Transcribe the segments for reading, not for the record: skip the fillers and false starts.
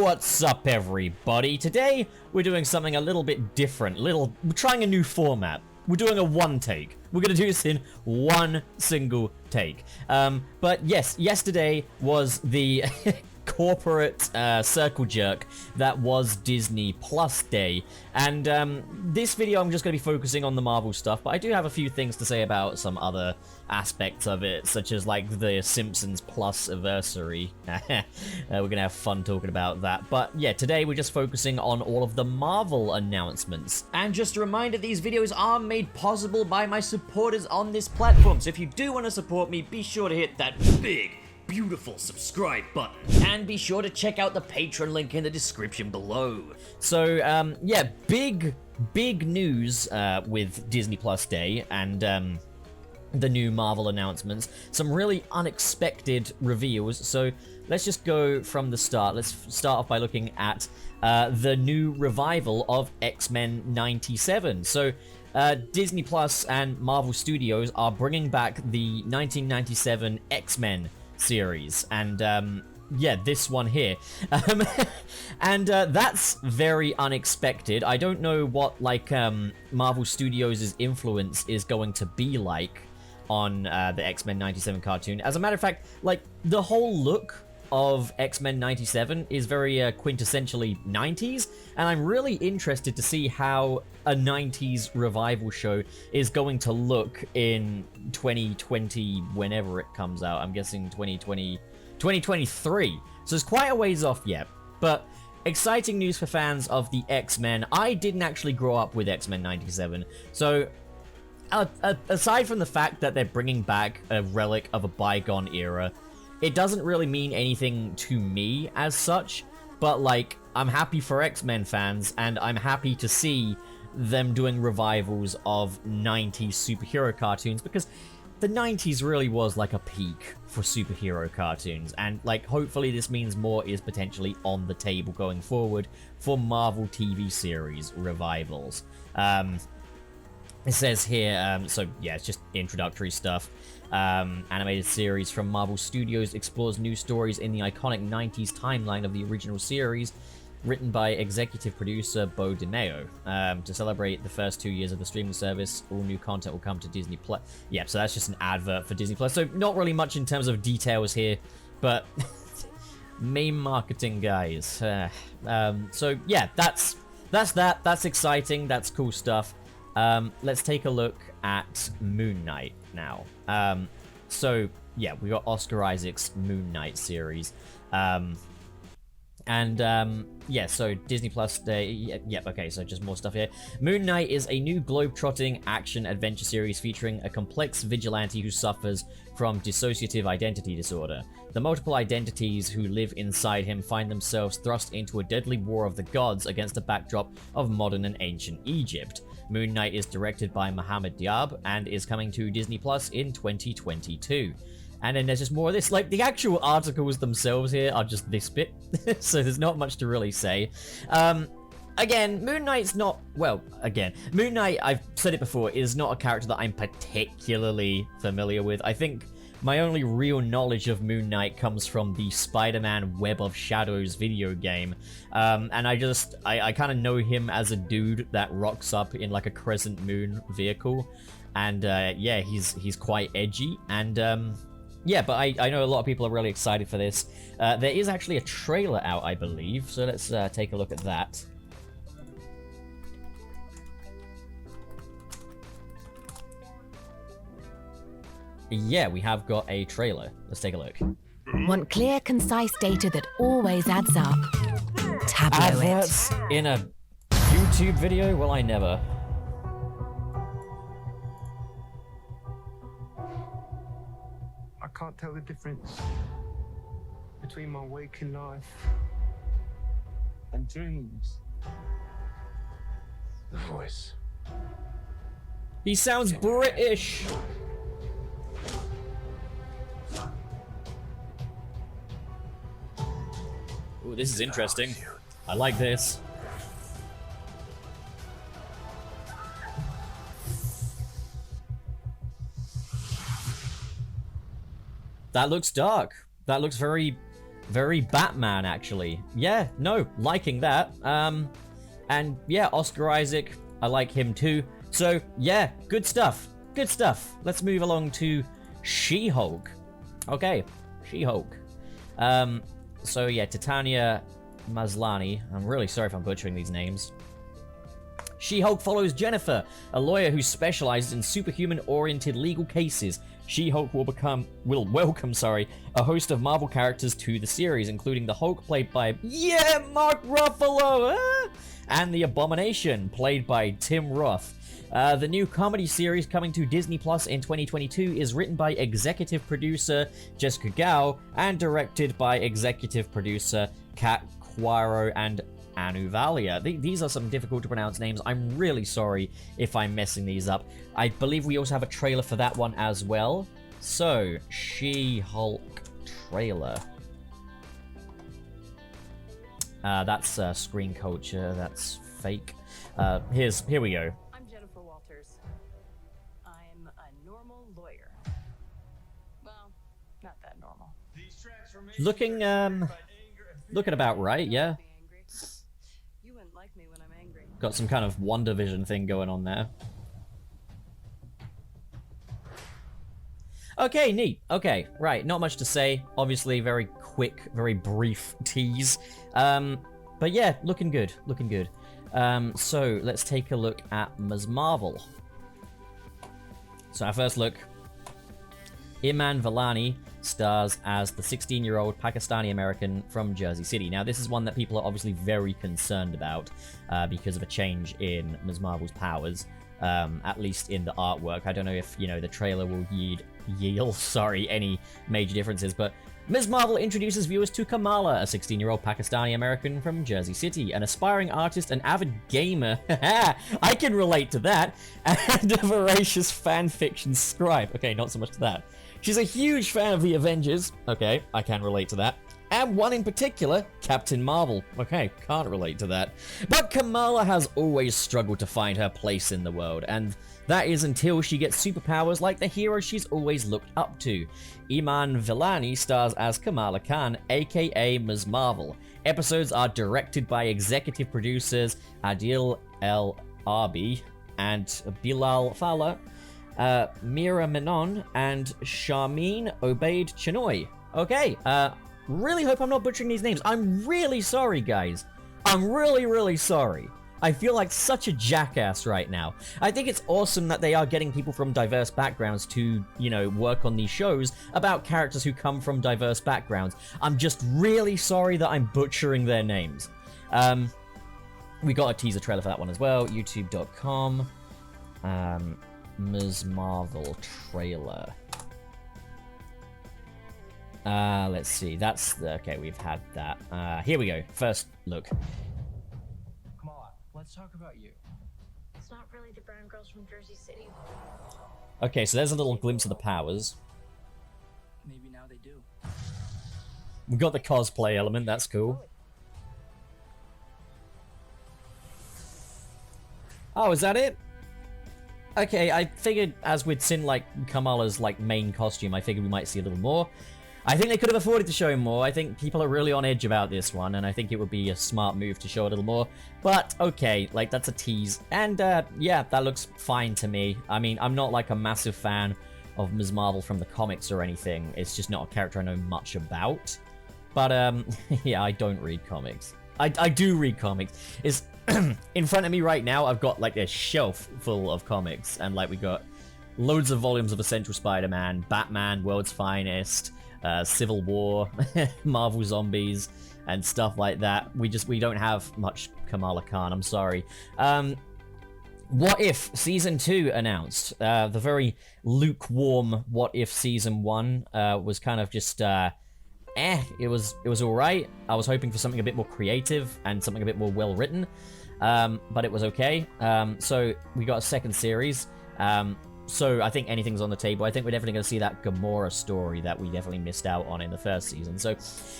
What's up, everybody? Today, we're doing something a little bit different. We're trying a new format. We're doing a one take. We're gonna do this in one single take. But yes, yesterday was the corporate circle jerk that was Disney Plus Day. And this video, I'm just gonna be focusing on the Marvel stuff, but I do have a few things to say about some other aspects of it, such as like the Simpsons Plus anniversary. We're gonna have fun talking about that. But yeah, today we're just focusing on all of the Marvel announcements. And just a reminder, these videos are made possible by my supporters on this platform. So if you do want to support me, be sure to hit that big, beautiful subscribe button. And be sure to check out the Patreon link in the description below. So, yeah, big news with Disney Plus Day and the new Marvel announcements. Some really unexpected reveals. So let's just go from the start. Let's start off by looking at the new revival of XMen 97. So Disney Plus and Marvel Studios are bringing back the 1997 X-Men series, and yeah, this one here. And that's very unexpected. I don't know what like Marvel Studios' influence is going to be like on the X-Men 97 cartoon. As a matter of fact, like, the whole look of X-Men 97 is very quintessentially 90s, and I'm really interested to see how a 90s revival show is going to look in 2020, whenever it comes out. I'm guessing 2023. So it's quite a ways off yet, but exciting news for fans of the X-Men. I didn't actually grow up with X-Men 97, so aside from the fact that they're bringing back a relic of a bygone era, it doesn't really mean anything to me as such, but like, I'm happy for X-Men fans, and I'm happy to see them doing revivals of 90s superhero cartoons, because the 90s really was like a peak for superhero cartoons, and like, hopefully this means more is potentially on the table going forward for Marvel TV series revivals. It says here, so yeah, it's just introductory stuff. Animated series from Marvel Studios explores new stories in the iconic 90s timeline of the original series, written by executive producer Bo DeMeo. To celebrate the first 2 years of the streaming service, all new content will come to Disney Plus. Yeah, so that's just an advert for Disney Plus. So not really much in terms of details here, but meme marketing, guys. So yeah, that's that. That's exciting. That's cool stuff. Let's take a look at Moon Knight now. So yeah, we got Oscar Isaac's Moon Knight series. Yeah, so Disney Plus Day. Yep, okay, so just more stuff here. Moon Knight is a new globe-trotting action-adventure series featuring a complex vigilante who suffers from dissociative identity disorder. The multiple identities who live inside him find themselves thrust into a deadly war of the gods against a backdrop of modern and ancient Egypt. Moon Knight is directed by Mohamed Diab and is coming to Disney Plus in 2022. And then there's just more of this. Like, the actual articles themselves here are just this bit, so there's not much to really say. Again, Moon Knight's not... Well, again, Moon Knight, I've said it before, is not a character that I'm particularly familiar with. I think my only real knowledge of Moon Knight comes from the SpiderMan Web of Shadows video game. And I kind of know him as a dude that rocks up in, like, a crescent moon vehicle. And, yeah, he's quite edgy, and... yeah, but I know a lot of people are really excited for this. There is actually a trailer out, I believe, so let's take a look at that. Yeah, we have got a trailer. Let's take a look. Want clear, concise data that always adds up? Tableau Adverts in a YouTube video? Well, I never. I can't tell the difference between my waking life and dreams. The voice. He sounds British. Ooh, this is interesting. I like this. That looks dark. That looks very Very Batman, actually. Yeah, no, liking that. And yeah, Oscar Isaac, I like him too. So yeah, good stuff. Good stuff. Let's move along to She-Hulk. Okay, She-Hulk. So yeah, Titania Maslany. I'm really sorry if I'm butchering these names. She-Hulk follows Jennifer, a lawyer who specializes in superhuman-oriented legal cases. She-Hulk will welcome a host of Marvel characters to the series, including the Hulk played by Mark Ruffalo, and the Abomination played by Tim Roth. The new comedy series coming to Disney Plus in 2022 is written by executive producer Jessica Gao and directed by executive producer Kat Quiro and Anu Valia. These are some difficult to pronounce names. I'm really sorry if I'm messing these up. I believe we also have a trailer for that one as well. So, She-Hulk trailer. That's screen culture. That's fake. Here we go. I'm Jennifer Walters. I'm a normal lawyer. Well, not that normal. Looking about right, yeah. You wouldn't like me when I'm angry. Got some kind of WandaVision thing going on there. Okay, neat. Okay, right. Not much to say. Obviously, very quick, very brief tease. But yeah, looking good. Looking good. So let's take a look at Ms. Marvel. So our first look. Iman Vellani stars as the 16-year-old Pakistani-American from Jersey City. Now, this is one that people are obviously very concerned about because of a change in Ms. Marvel's powers, at least in the artwork. I don't know if, the trailer will yield any major differences, but Ms. Marvel introduces viewers to Kamala, a 16-year-old Pakistani-American from Jersey City, an aspiring artist, an avid gamer, I can relate to that, and a voracious fanfiction scribe. Okay, not so much to that. She's a huge fan of the Avengers. Okay, I can relate to that. And one in particular, Captain Marvel. Okay, can't relate to that. But Kamala has always struggled to find her place in the world, and that is until she gets superpowers like the hero she's always looked up to. Iman Vellani stars as Kamala Khan, aka Ms. Marvel. Episodes are directed by executive producers Adil El Arbi and Bilal Fala, Mira Menon, and Sharmeen Obaid Chinoy. Okay, really hope I'm not butchering these names. I'm really sorry, guys. I'm really, really sorry. I feel like such a jackass right now. I think it's awesome that they are getting people from diverse backgrounds to, work on these shows about characters who come from diverse backgrounds. I'm just really sorry that I'm butchering their names. We got a teaser trailer for that one as well. YouTube.com. Ms. Marvel trailer. Let's see. Okay, we've had that. Here we go. First look. Kamala, let's talk about you. It's not really the brown girls from Jersey City. Okay, so there's a little glimpse of the powers. Maybe now they do. We got the cosplay element. That's cool. Oh, is that it? Okay, I figured as we'd seen, Kamala's, main costume, I figured we might see a little more. I think they could have afforded to show more. I think people are really on edge about this one, and I think it would be a smart move to show a little more. But, okay, that's a tease. And, yeah, that looks fine to me. I mean, I'm not, a massive fan of Ms. Marvel from the comics or anything. It's just not a character I know much about. But, yeah, I don't read comics. I do read comics. It's in front of me right now, I've got, a shelf full of comics. And, we got loads of volumes of Essential Spider-Man, Batman, World's Finest, Civil War, Marvel Zombies, and stuff like that. We don't have much Kamala Khan, I'm sorry. What If Season 2 announced. The very lukewarm What If Season 1 was kind of just, it was alright. I was hoping for something a bit more creative and something a bit more well-written, but it was okay. So we got a second series. So I think anything's on the table. I think we're definitely going to see that Gamora story that we definitely missed out on in the first season. So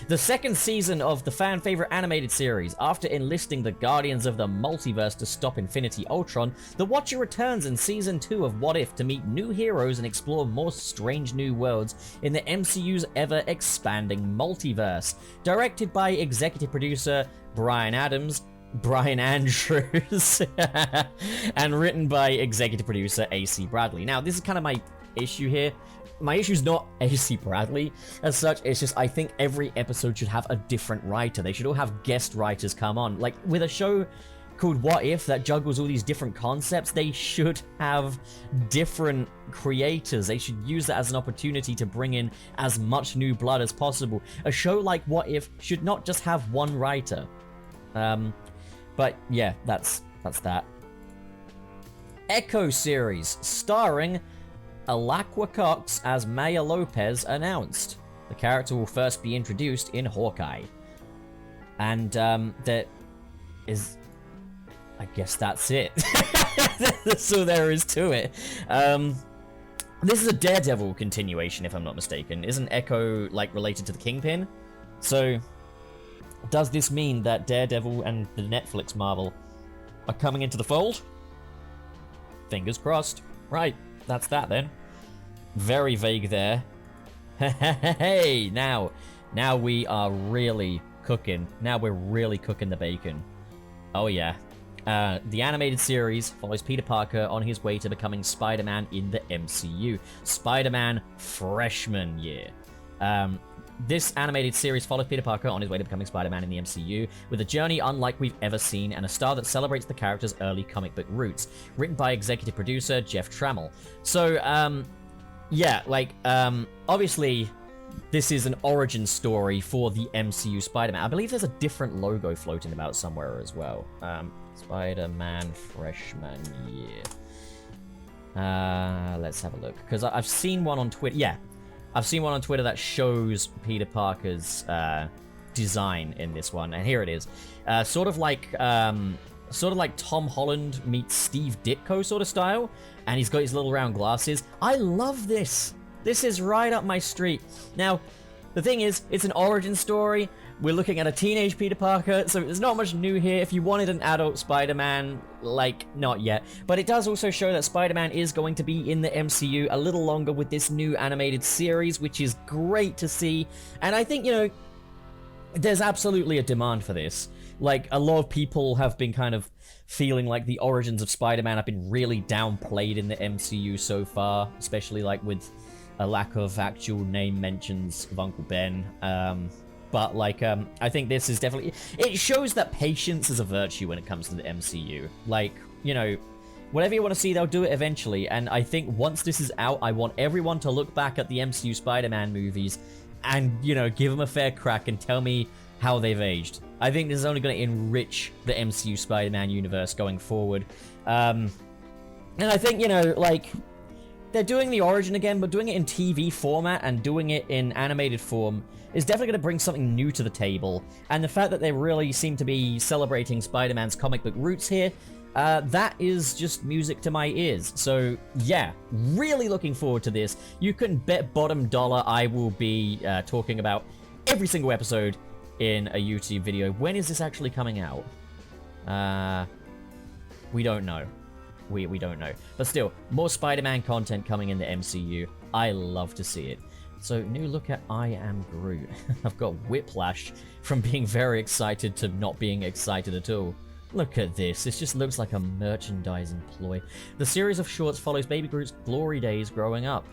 the second season of the fan favorite animated series, after enlisting the Guardians of the Multiverse to stop Infinity Ultron, the Watcher returns in season 2 of What If to meet new heroes and explore more strange new worlds in the MCU's ever-expanding multiverse. Directed by executive producer Brian Andrews, and written by executive producer AC Bradley. Now, this is kind of my issue here. My issue is not AC Bradley as such, it's just I think every episode should have a different writer. They should all have guest writers come on. Like, with a show called What If that juggles all these different concepts, they should have different creators. They should use that as an opportunity to bring in as much new blood as possible. A show like What If should not just have one writer. But yeah, that's that. Echo series starring Alaqua Cox as Maya Lopez announced. The character will first be introduced in Hawkeye. And there is, I guess that's it. That's all there is to it. This is a Daredevil continuation, if I'm not mistaken. Isn't Echo like related to the Kingpin? So does this mean that Daredevil and the Netflix Marvel are coming into the fold? Fingers crossed. Right, that's that then. Very vague there. Hey, now we are really cooking. Now we're really cooking the bacon. Oh yeah. The animated series follows Peter Parker on his way to becoming Spider-Man in the MCU. Spider-Man freshman year. This animated series follows Peter Parker on his way to becoming Spider-Man in the MCU, with a journey unlike we've ever seen and a style that celebrates the character's early comic book roots. Written by executive producer Jeff Trammell. So, yeah, like, obviously, this is an origin story for the MCU Spider-Man. I believe there's a different logo floating about somewhere as well. Spider-Man freshman year. Let's have a look, because I've seen one on Twitter. Yeah. I've seen one on Twitter that shows Peter Parker's design in this one, and here it is. Sort of like Tom Holland meets Steve Ditko sort of style, and he's got his little round glasses. I love this. This is right up my street. Now, the thing is, it's an origin story. We're looking at a teenage Peter Parker, so there's not much new here. If you wanted an adult Spider-Man, like, not yet. But it does also show that Spider-Man is going to be in the MCU a little longer with this new animated series, which is great to see. And I think, you know, there's absolutely a demand for this. Like, a lot of people have been kind of feeling like the origins of Spider-Man have been really downplayed in the MCU so far, especially, like, with a lack of actual name mentions of Uncle Ben. But, like, I think this is definitely... It shows that patience is a virtue when it comes to the MCU. Like, you know, whatever you want to see, they'll do it eventually. And I think once this is out, I want everyone to look back at the MCU Spider-Man movies and, you know, give them a fair crack and tell me how they've aged. I think this is only going to enrich the MCU Spider-Man universe going forward. And I think, you know, like... They're doing the origin again, but doing it in TV format and doing it in animated form is definitely going to bring something new to the table. And the fact that they really seem to be celebrating Spider-Man's comic book roots here, that is just music to my ears. So, yeah, really looking forward to this. You can bet bottom dollar I will be talking about every single episode in a YouTube video. When is this actually coming out? We don't know. We don't know. But still, more Spider-Man content coming in the MCU. I love to see it. So, new look at I Am Groot. I've got whiplash from being very excited to not being excited at all. Look at this. This just looks like a merchandising ploy. The series of shorts follows Baby Groot's glory days growing up.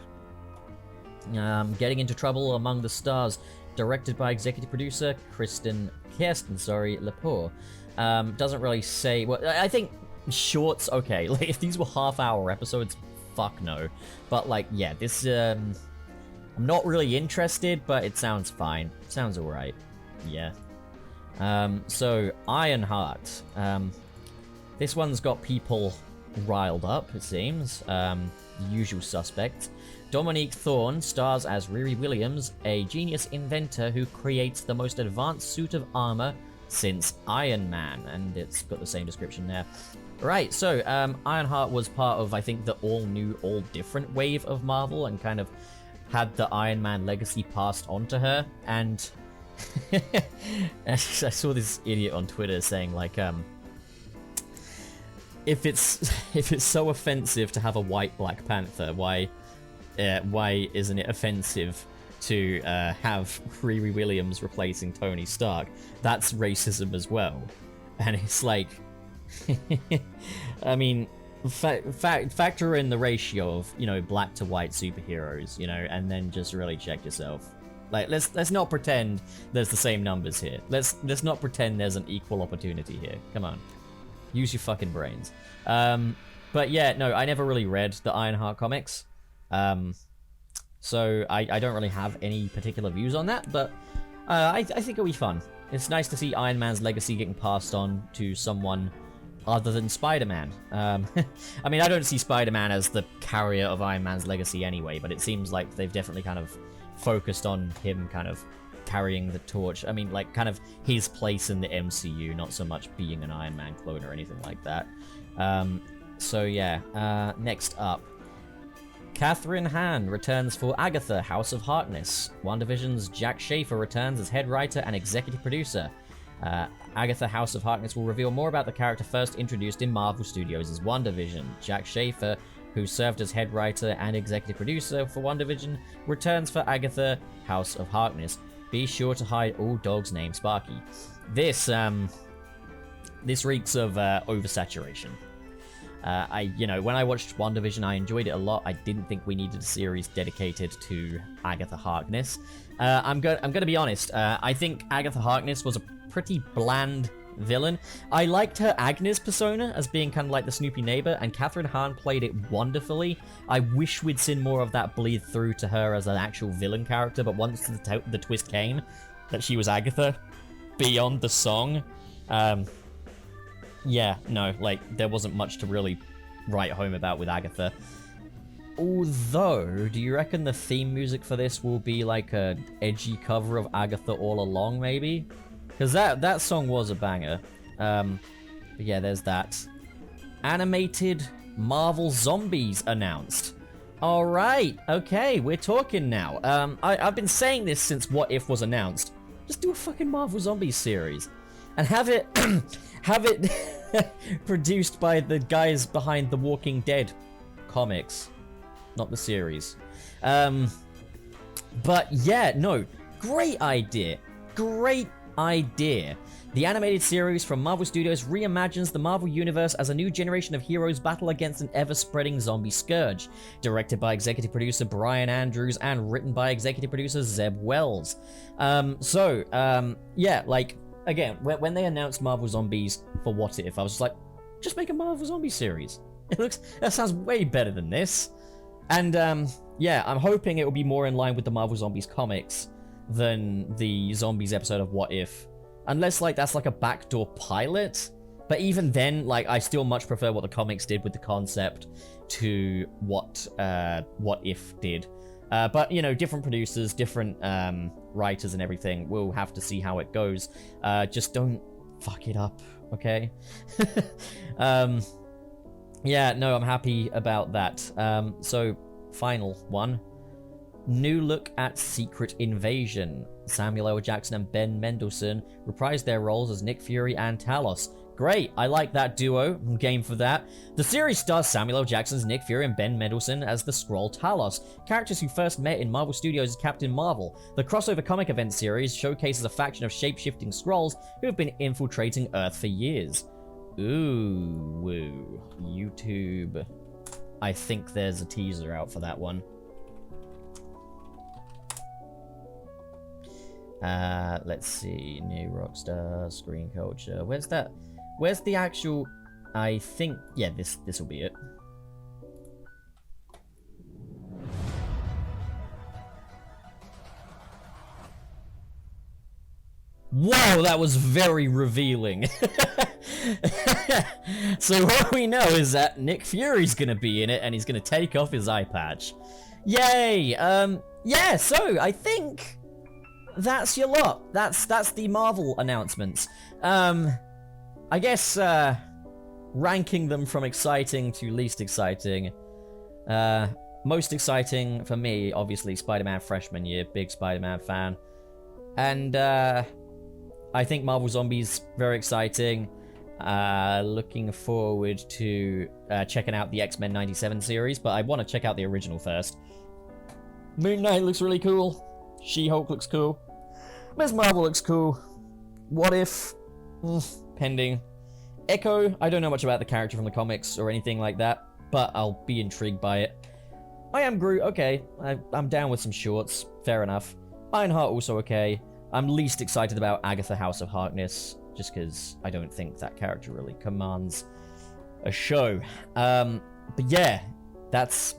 Getting into trouble among the stars. Directed by executive producer Kirsten Lepore. Doesn't really say... Well, I think... Shorts, okay. Like, if these were half-hour episodes, fuck no. But, like, yeah, this, I'm not really interested, but it sounds fine. Sounds alright. Yeah. So, Ironheart. This one's got people riled up, it seems. The usual suspects. Dominique Thorne stars as Riri Williams, a genius inventor who creates the most advanced suit of armor since Iron Man, and it's got the same description there. Right, so Ironheart was part of, I think, the all-new, all-different wave of Marvel, and kind of had the Iron Man legacy passed on to her, and I saw this idiot on Twitter saying, like, if it's so offensive to have a white Black Panther, why isn't it offensive to have Riri Williams replacing Tony Stark? That's racism as well. And it's like, I mean, factor in the ratio of, you know, black to white superheroes, you know, and then just really check yourself. Like, let's not pretend there's the same numbers here. Let's not pretend there's an equal opportunity here. Come on, use your fucking brains. But yeah, no, I never really read the Ironheart comics, so I don't really have any particular views on that. But I think it'll be fun. It's nice to see Iron Man's legacy getting passed on to someone other than Spider-Man. I mean, I don't see Spider-Man as the carrier of Iron Man's legacy anyway, but it seems like they've definitely kind of focused on him kind of carrying the torch. I mean, like, kind of his place in the MCU, not so much being an Iron Man clone or anything like that. So yeah, next up, Catherine Hahn returns for Agatha, House of Harkness. WandaVision's Jack Schaefer returns as head writer and executive producer. Agatha, House of Harkness will reveal more about the character first introduced in Marvel Studios' WandaVision. Jack Schaefer, who served as head writer and executive producer for WandaVision, returns for Agatha, House of Harkness. Be sure to hide all dogs named Sparky. This reeks of oversaturation. You know, when I watched WandaVision, I enjoyed it a lot. I didn't think we needed a series dedicated to Agatha Harkness. I'm gonna be honest. I think Agatha Harkness was a pretty bland villain. I liked her Agnes persona as being kind of like the snoopy neighbor, and Catherine Hahn played it wonderfully. I wish we'd seen more of that bleed through to her as an actual villain character, but once the twist came that she was Agatha beyond the song, yeah, no, like, there wasn't much to really write home about with Agatha. Although, do you reckon the theme music for this will be like a edgy cover of Agatha All Along, maybe? Because that song was a banger. But yeah, there's that. Animated Marvel Zombies announced. Alright, okay, we're talking now. I've been saying this since What If was announced. Just do a fucking Marvel Zombies series. And have it have it produced by the guys behind the Walking Dead comics, not the series. But yeah, no, great idea. Great idea. The animated series from Marvel Studios reimagines the Marvel Universe as a new generation of heroes battle against an ever-spreading zombie scourge. Directed by executive producer Brian Andrews and written by executive producer Zeb Wells. Yeah, like, again, when they announced Marvel Zombies for What If, I was just like, just make a Marvel Zombie series. That sounds way better than this. And, yeah, I'm hoping it will be more in line with the Marvel Zombies comics than the Zombies episode of What If. Unless, like, that's like a backdoor pilot. But even then, like, I still much prefer what the comics did with the concept to what If did. But, you know, different producers, different writers and everything. We'll have to see how it goes. Just don't fuck it up, okay? Yeah, no, I'm happy about that. So, final one. New look at Secret Invasion. Samuel L. Jackson and Ben Mendelsohn reprised their roles as Nick Fury and Talos. Great, I like that duo. I'm game for that. The series stars Samuel L. Jackson's Nick Fury and Ben Mendelsohn as the Skrull Talos, characters who first met in Marvel Studios' Captain Marvel. The crossover comic event series showcases a faction of shape-shifting Skrulls who have been infiltrating Earth for years. Ooh, woo. YouTube. I think there's a teaser out for that one. Let's see. New Rockstar, Screen Culture. Where's that? Where's the actual... I think... Yeah, this will be it. Whoa, that was very revealing. So what we know is that Nick Fury's gonna be in it, and he's gonna take off his eye patch. Yay! Yeah, so I think that's your lot. That's the Marvel announcements. I guess ranking them from exciting to least exciting. Most exciting for me, obviously, Spider-Man freshman year. Big Spider-Man fan. And I think Marvel Zombies, very exciting. Looking forward to checking out the X-Men 97 series, but I want to check out the original first. Moon Knight looks really cool. She-Hulk looks cool. Ms. Marvel looks cool. What If? Pending. Echo, I don't know much about the character from the comics or anything like that, but I'll be intrigued by it. I Am Groot, okay. I'm down with some shorts. Fair enough. Ironheart also okay. I'm least excited about Agatha House of Harkness, just because I don't think that character really commands a show. But yeah, that's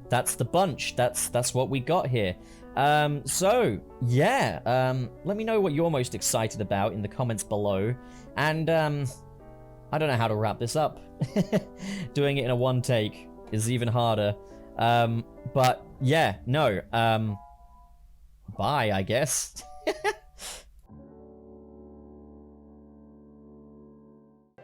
the bunch. That's what we got here. So yeah, let me know what you're most excited about in the comments below. And I don't know how to wrap this up. Doing it in a one take is even harder. But yeah, no. Bye, I guess.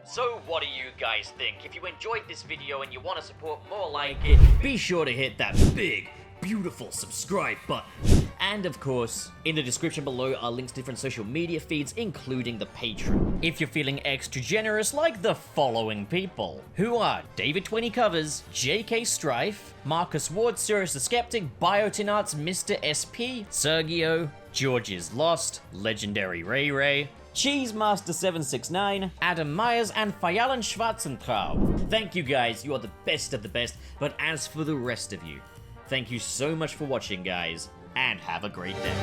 So what do you guys think? If you enjoyed this video and you want to support more like it, be sure to hit that big, beautiful subscribe button. And of course, in the description below are links to different social media feeds, including the Patreon. If you're feeling extra generous, like the following people, who are David 20 Covers, JK Strife, Marcus Ward, Sirius the Skeptic, Biotinarts, Mr. SP, Sergio, George is Lost, Legendary Ray Ray, Cheesemaster769, Adam Myers, and Fayalan Schwarzentraub. Thank you guys, you are the best of the best, but as for the rest of you, thank you so much for watching, guys, and have a great day.